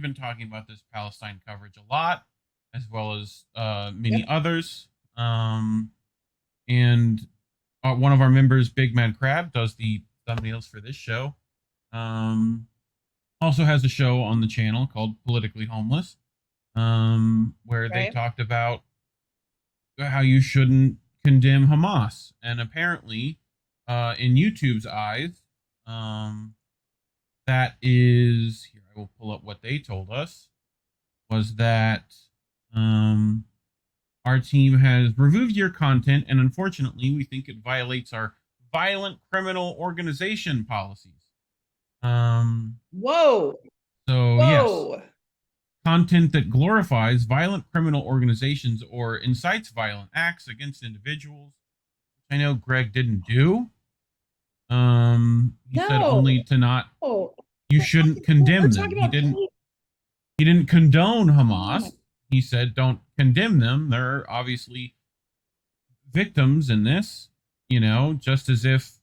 been talking about this Palestine coverage a lot, as well as Yep. many others. And one of our members, Big Mad Crab, does the thumbnails for this show. Also has a show on the channel called Politically Homeless, where they Right. talked about how you shouldn't condemn Hamas. And apparently, in YouTube's eyes, that is, here, I will pull up what they told us, was that our team has reviewed your content, and unfortunately, we think it violates our violent criminal organization policies. Whoa. So, yes, Whoa. content that glorifies violent criminal organizations or incites violent acts against individuals. I know Greg didn't do. He said No. only to not. Oh, You we're shouldn't we're condemn them. talking He about didn't. people. He didn't condone Oh my. Hamas. He said don't condemn them. They're obviously victims in this. You know, just as if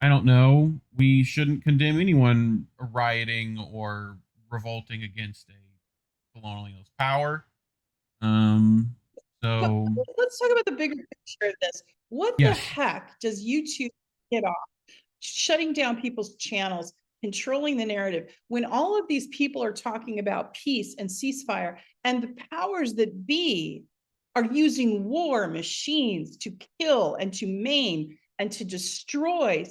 I don't know, we shouldn't condemn anyone rioting or revolting against a colonialist power. Um, But so let's talk about the bigger picture of this. What the yes, heck does YouTube get off shutting down people's channels, controlling the narrative, when all of these people are talking about peace and ceasefire, and the powers that be are using war machines to kill and to maim and to destroy,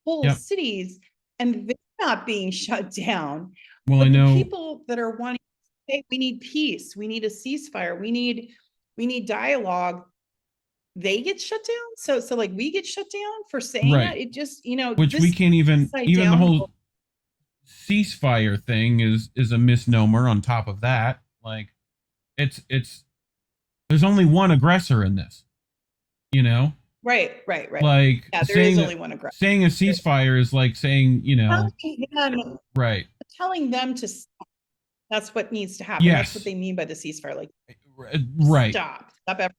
whole yep. cities, and they're not being shut down. Well, I But the know. people that are wanting to say, we need peace, we need a ceasefire, we need dialogue, they get shut down. So like we get shut down for saying Right, that. It just, which we this can't upside even the down. whole ceasefire thing is a misnomer on top of that. Like it's there's only one aggressor in this, you know? Right. Like Yeah, there is only one aggressor. saying a ceasefire is like saying, Telling them, right. telling them to stop. That's what needs to happen. That's what Yes. they mean by the ceasefire. Like Right. stop, Yep.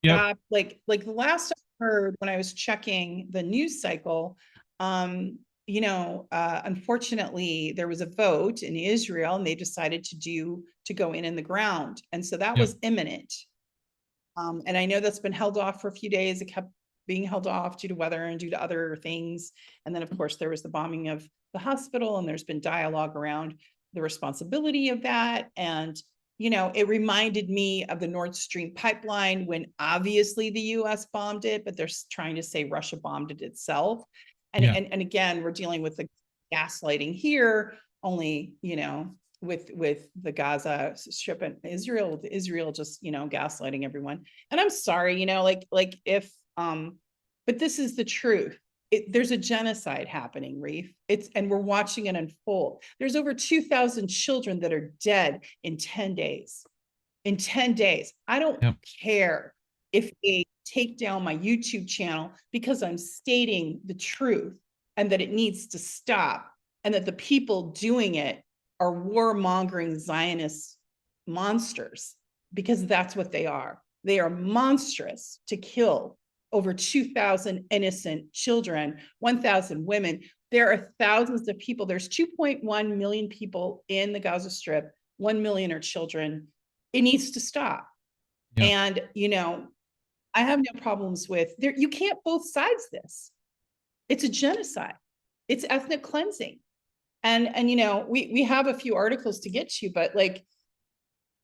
stop. Like the last I heard when I was checking the news cycle, unfortunately there was a vote in Israel and they decided to go in the ground. And so that Yep. was imminent. And I know that's been held off for a few days. It kept being held off due to weather and due to other things. And then of course there was the bombing of the hospital, and there's been dialogue around the responsibility of that. And it reminded me of the Nord Stream pipeline, when obviously the US bombed it, but they're trying to say Russia bombed it itself. And, Yeah. and again, we're dealing with the gaslighting here, only, with the Gaza strip and Israel just, gaslighting everyone. And I'm sorry, like if, but this is the truth. There's a genocide happening, Reef. And we're watching it unfold. There's over 2,000 children that are dead in 10 days. In 10 days. I don't Yep. care if they take down my YouTube channel, because I'm stating the truth and that it needs to stop, and that the people doing it are warmongering Zionist monsters, because that's what they are. They are monstrous to kill over 2,000 innocent children, 1,000 women. There are thousands of people. There's 2.1 million people in the Gaza Strip. 1 million are children. It needs to stop. Yep. And, I have no problems with there. You can't both sides this. It's a genocide. It's ethnic cleansing. And we have a few articles to get to, but like,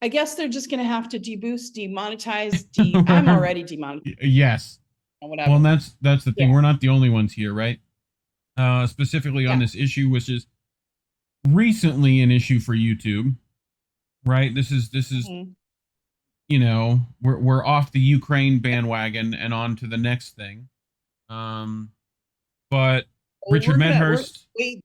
I guess they're just going to have to demonetize. I'm already demonetized. Yes. Whatever. Well, and that's the thing. Yeah. We're not the only ones here, right? Specifically on this issue, which is recently an issue for YouTube, right? This is we're off the Ukraine bandwagon and on to the next thing. But Richard Medhurst, Jay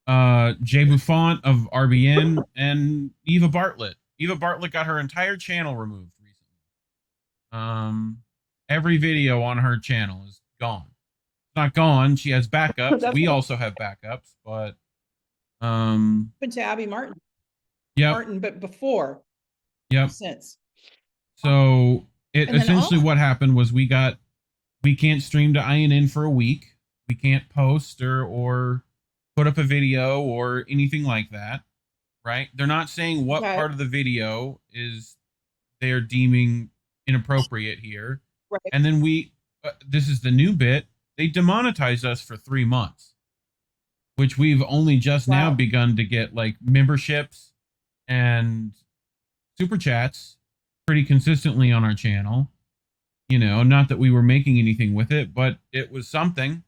Buffont of RBN, and Eva Bartlett. Eva Bartlett got her entire channel removed recently. Every video on her channel is gone. It's not gone. She has backups. We also have backups, but to Abby Martin. Yep. Martin, but before. Yep. Since. So it essentially what happened was we can't stream to INN for a week. We can't post or put up a video or anything like that, right? They're not saying what Okay. part of the video is they're deeming inappropriate here. Right. And then this is the new bit, they demonetized us for 3 months, which we've only just now begun to get like memberships and super chats pretty consistently on our channel. You know, not that we were making anything with it, but it was something.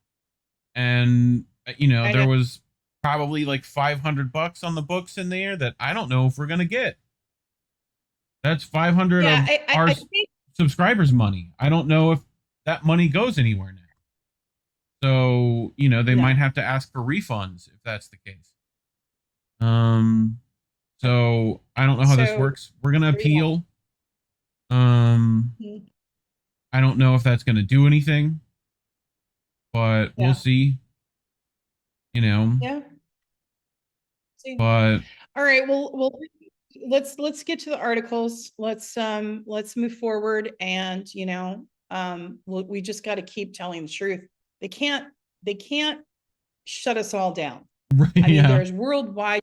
And, you know, there was probably like $500 on the books in there that I don't know if we're going to get. That's 500 of our subscribers' money. I don't know if that money goes anywhere now. So, you know, they might have to ask for refunds if that's the case. So I don't know how this works. We're going to appeal. I don't know if that's going to do anything, but we'll see. You know. Yeah. See. But all right, well, let's get to the articles. Let's move forward, and you know, we just got to keep telling the truth. They can't shut us all down. Right, I mean, there's worldwide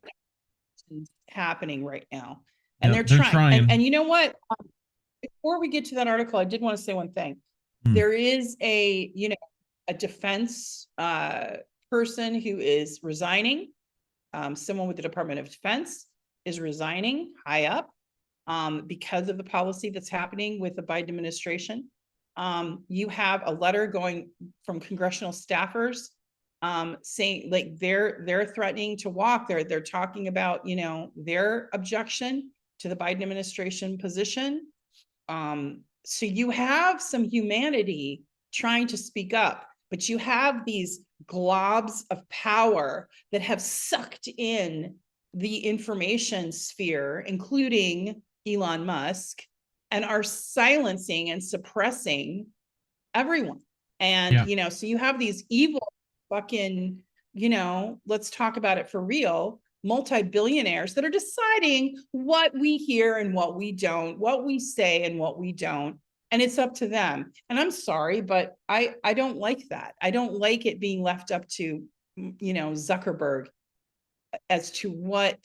happening right now, and they're trying. And you know what? Before we get to that article, I did want to say one thing. There is a defense person who is resigning. Someone with the Department of Defense is resigning high up because of the policy that's happening with the Biden administration. You have a letter going from congressional staffers saying like they're threatening to walk. They're talking about, you know, their objection to the Biden administration position. So you have some humanity trying to speak up, but you have these globs of power that have sucked in the information sphere, including Elon Musk, and are silencing and suppressing everyone. And, you know, so you have these evil fucking, you know, let's talk about it for real, multi-billionaires that are deciding what we hear and what we don't, what we say and what we don't. And it's up to them. And I'm sorry, but I don't like that. I don't like it being left up to, you know, Zuckerberg as to what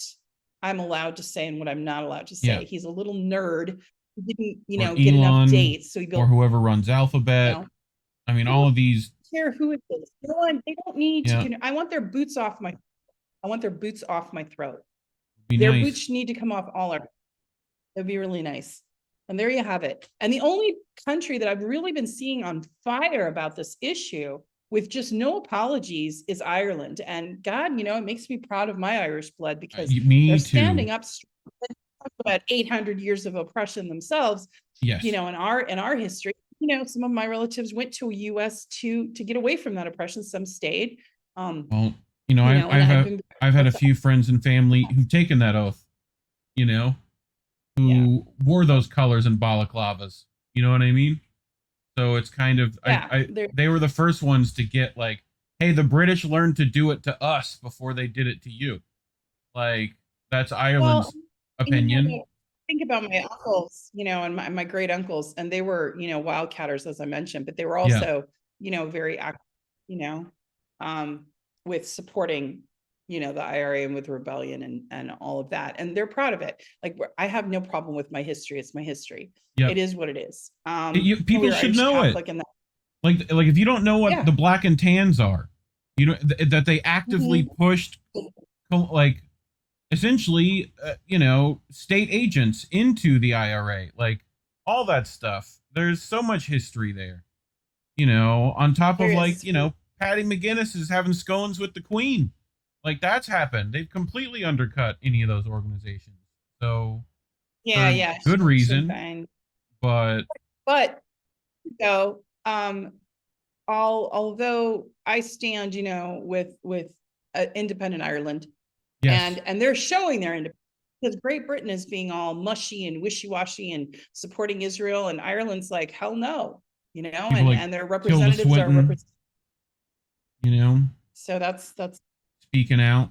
I'm allowed to say and what I'm not allowed to say. Yeah. He's a little nerd who didn't, you know, get enough dates. So he built, or whoever runs Alphabet. You know, I mean, all of these. I don't care who it is. No one, they don't need to. You know, I want their boots off my. I want their boots off my throat. Their boots need to come off all our. That'd be really nice. And there you have it. And the only country that I've really been seeing on fire about this issue with just no apologies is Ireland. And God, you know, it makes me proud of my Irish blood because they're standing up about 800 years of oppression themselves. Yes. You know, in our history, you know, some of my relatives went to US to get away from that oppression. Some stayed. Well, you know, I've had a few friends and family who've taken that oath, you know, who wore those colors and balaclavas. You know what I mean? So it's kind of, they were the first ones to get like, hey, the British learned to do it to us before they did it to you. Like, that's Ireland's opinion. You know, think about my uncles, you know, and my great uncles, and they were, you know, wildcatters, as I mentioned, but they were also, you know, very active, you know, with supporting, you know, the IRA and with rebellion and all of that. And they're proud of it. Like, I have no problem with my history. It's my history. It is what it is. People should know Catholic it. Like if you don't know what the black and tans are, you know, that they actively pushed, like, essentially, you know, state agents into the IRA, like all that stuff. There's so much history there, you know, on top of like, you know, Patty McGinnis is having scones with the Queen. Like, that's happened. They've completely undercut any of those organizations. So good reason. But so although I stand, you know, with independent Ireland, and they're showing their independence, because Great Britain is being all mushy and wishy-washy and supporting Israel, and Ireland's like, hell no, you know, and their representatives are you know. So that's speaking out.